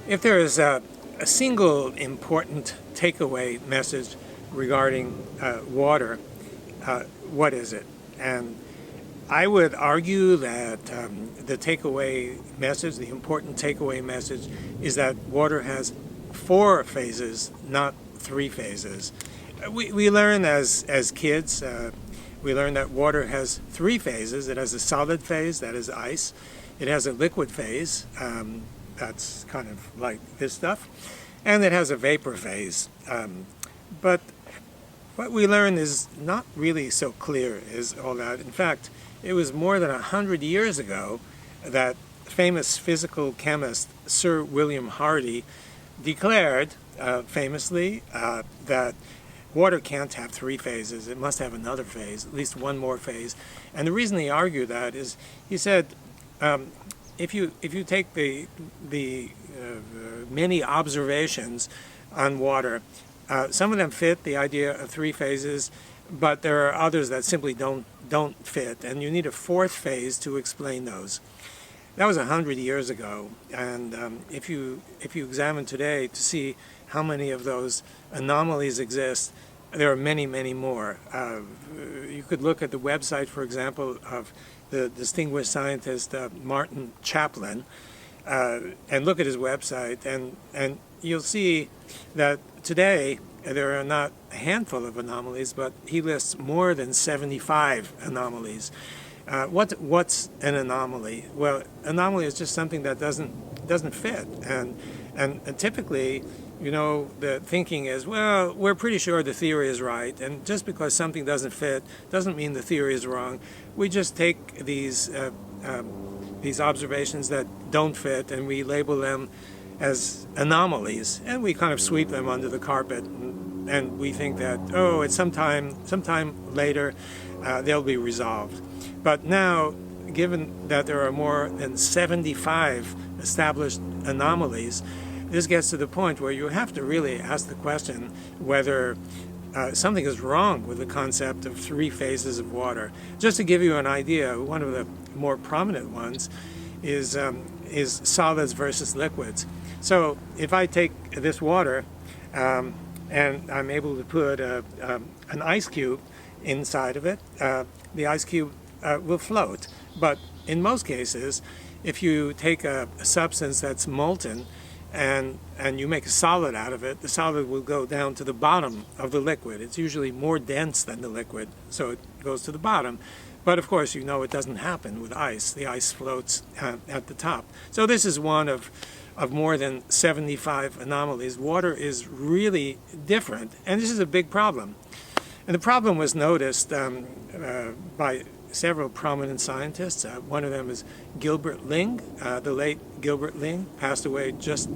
If there is a single important takeaway message regarding water, what is it? And I would argue that the takeaway message, the important takeaway message, is that water has 4 phases, not 3 phases. We learn as kids, we learn that water has 3 phases. It has a solid phase, that is ice. It has a liquid phase, that's kind of like this stuff. And it has a vapor phase. But what we learn is not really so clear as all that. In fact, it was more than 100 years ago that famous physical chemist Sir William Hardy declared famously that water can't have 3 phases. It must have another phase, at least one more phase. And the reason he argued that is he said, if you take the many observations on water, some of them fit the idea of 3 phases, but there are others that simply don't fit, and you need a 4th phase to explain those. That was 100 years ago, and if you examine today to see how many of those anomalies exist, there are many, many more. You could look at the website, for example, of the distinguished scientist Martin Chaplin, and look at his website, and you'll see that today there are not a handful of anomalies, but he lists more than 75 anomalies. What's an anomaly? Well, anomaly is just something that doesn't fit, and typically, you know, the thinking is, well, we're pretty sure the theory is right, and just because something doesn't fit doesn't mean the theory is wrong. We just take these observations that don't fit and we label them as anomalies, and we kind of sweep them under the carpet, and we think that, oh, it's sometime later they'll be resolved. But now, given that there are more than 75 established anomalies, this gets to the point where you have to really ask the question whether something is wrong with the concept of 3 phases of water. Just to give you an idea, one of the more prominent ones is solids versus liquids. So if I take this water and I'm able to put an ice cube inside of it, the ice cube will float. But in most cases, if you take a substance that's molten and you make a solid out of it, the solid will go down to the bottom of the liquid. It's usually more dense than the liquid, so it goes to the bottom. But of course, you know it doesn't happen with ice. The ice floats at the top. So this is one of more than 75 anomalies. Water is really different, and this is a big problem. And the problem was noticed by several prominent scientists. One of them is Gilbert Ling. The late Gilbert Ling passed away just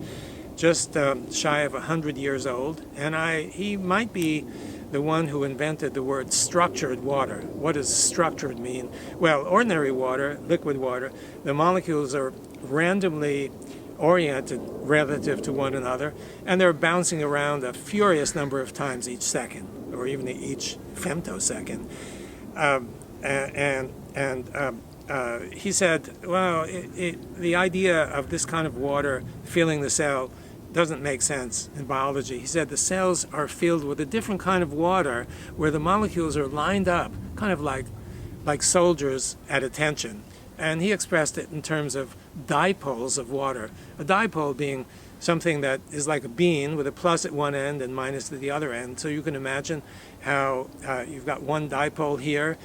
shy of 100 years old, and he might be the one who invented the word structured water. What does structured mean? Well, ordinary water, liquid water, the molecules are randomly oriented relative to one another, and they're bouncing around a furious number of times each second, or even each femtosecond. He said, well, the idea of this kind of water filling the cell doesn't make sense in biology. He said the cells are filled with a different kind of water where the molecules are lined up, kind of like soldiers at attention. And he expressed it in terms of dipoles of water. A dipole being something that is like a bean with a plus at one end and minus at the other end. So you can imagine how you've got one dipole here,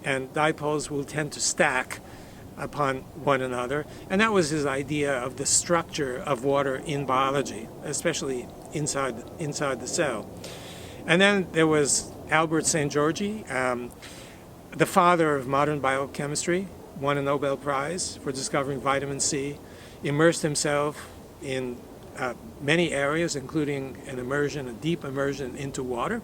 and dipoles will tend to stack upon one another. And that was his idea of the structure of water in biology, especially inside the cell. And then there was Albert Szent-Györgyi, the father of modern biochemistry, won a Nobel Prize for discovering vitamin C, immersed himself in many areas, including a deep immersion into water.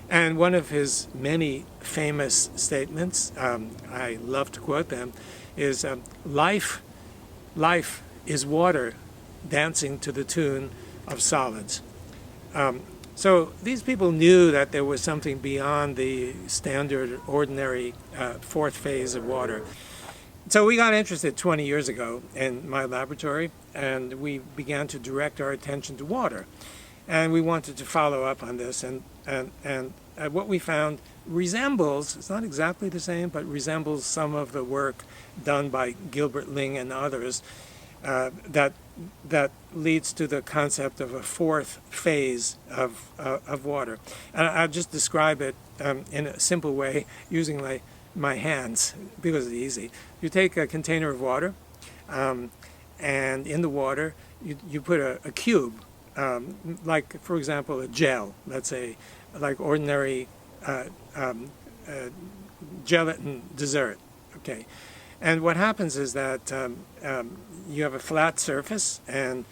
And one of his many famous statements, I love to quote them, is life is water dancing to the tune of solids. So these people knew that there was something beyond the standard, ordinary 4th phase of water. So we got interested 20 years ago in my laboratory, and we began to direct our attention to water. And we wanted to follow up on this, and what we found resembles, it's not exactly the same, but resembles some of the work done by Gilbert Ling and others that leads to the concept of a fourth phase of water. And I'll just describe it in a simple way using my hands because it's easy. You take a container of water, and in the water you put a cube, like, for example, a gel, let's say, like ordinary gelatin dessert, okay? And what happens is that you have a flat surface, and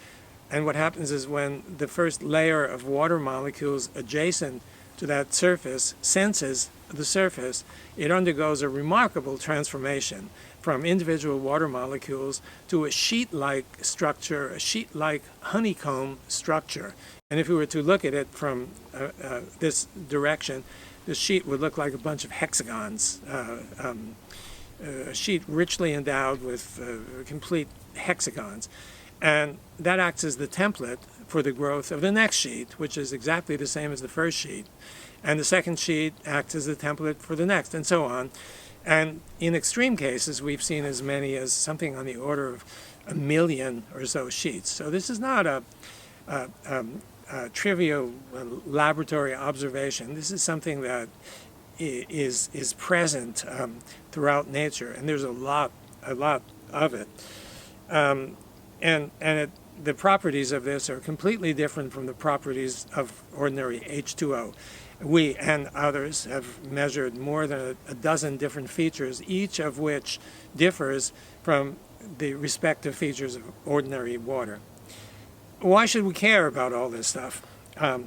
what happens is when the first layer of water molecules adjacent to that surface senses the surface, it undergoes a remarkable transformation from individual water molecules to a sheet-like structure, a sheet-like honeycomb structure. And if we were to look at it from this direction, the sheet would look like a bunch of hexagons, a sheet richly endowed with complete hexagons. And that acts as the template for the growth of the next sheet, which is exactly the same as the first sheet. And the second sheet acts as the template for the next, and so on. And in extreme cases, we've seen as many as something on the order of 1 million or so sheets. So this is not a trivial laboratory observation. This is something that is present throughout nature, and there's a lot of it. The properties of this are completely different from the properties of ordinary H2O. We and others have measured more than a dozen different features, each of which differs from the respective features of ordinary water. Why should we care about all this stuff? The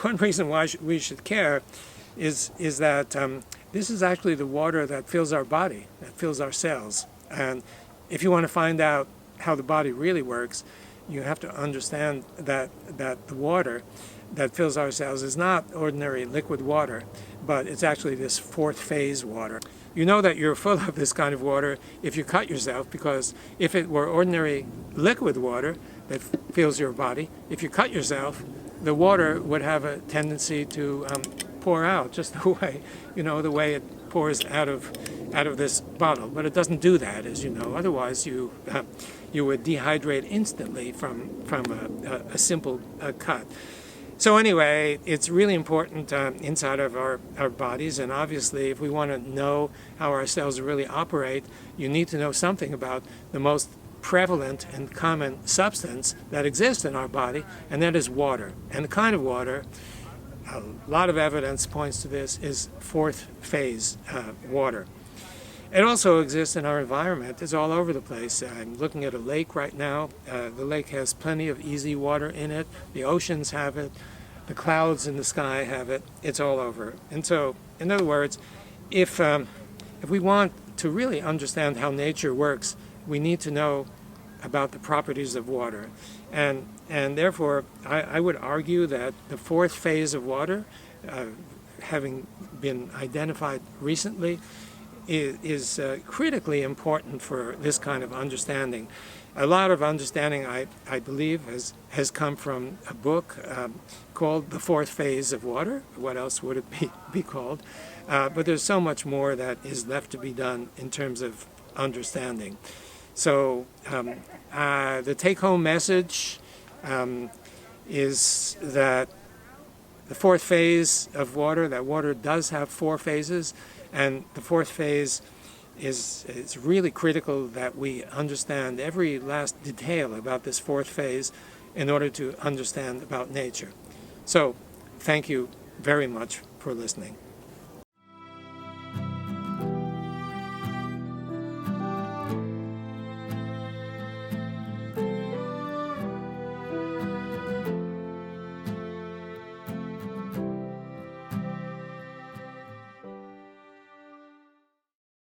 one reason why we should care is that this is actually the water that fills our body, that fills our cells. And if you want to find out how the body really works, you have to understand that the water that fills our cells is not ordinary liquid water, but it's actually this fourth phase water. You know that you're full of this kind of water if you cut yourself, because if it were ordinary liquid water that fills your body, if you cut yourself, the water would have a tendency to pour out, just the way it pours out of this bottle. But it doesn't do that, as you know. Otherwise, you would dehydrate instantly from a simple cut. So anyway, it's really important inside of our bodies, and obviously if we want to know how our cells really operate, you need to know something about the most prevalent and common substance that exists in our body, and that is water. And the kind of water, a lot of evidence points to this, is fourth phase water. It also exists in our environment. It's all over the place. I'm looking at a lake right now. The lake has plenty of easy water in it. The oceans have it. The clouds in the sky have it. It's all over. And so, in other words, if we want to really understand how nature works, we need to know about the properties of water. And therefore, I would argue that the fourth phase of water, having been identified recently, is critically important for this kind of understanding. A lot of understanding, I believe, has come from a book called The Fourth Phase of Water. What else would it be called? But there's so much more that is left to be done in terms of understanding. So the take-home message is that the fourth phase of water, that water does have four phases, and the fourth phase it's really critical that we understand every last detail about this fourth phase in order to understand about nature. So, thank you very much for listening.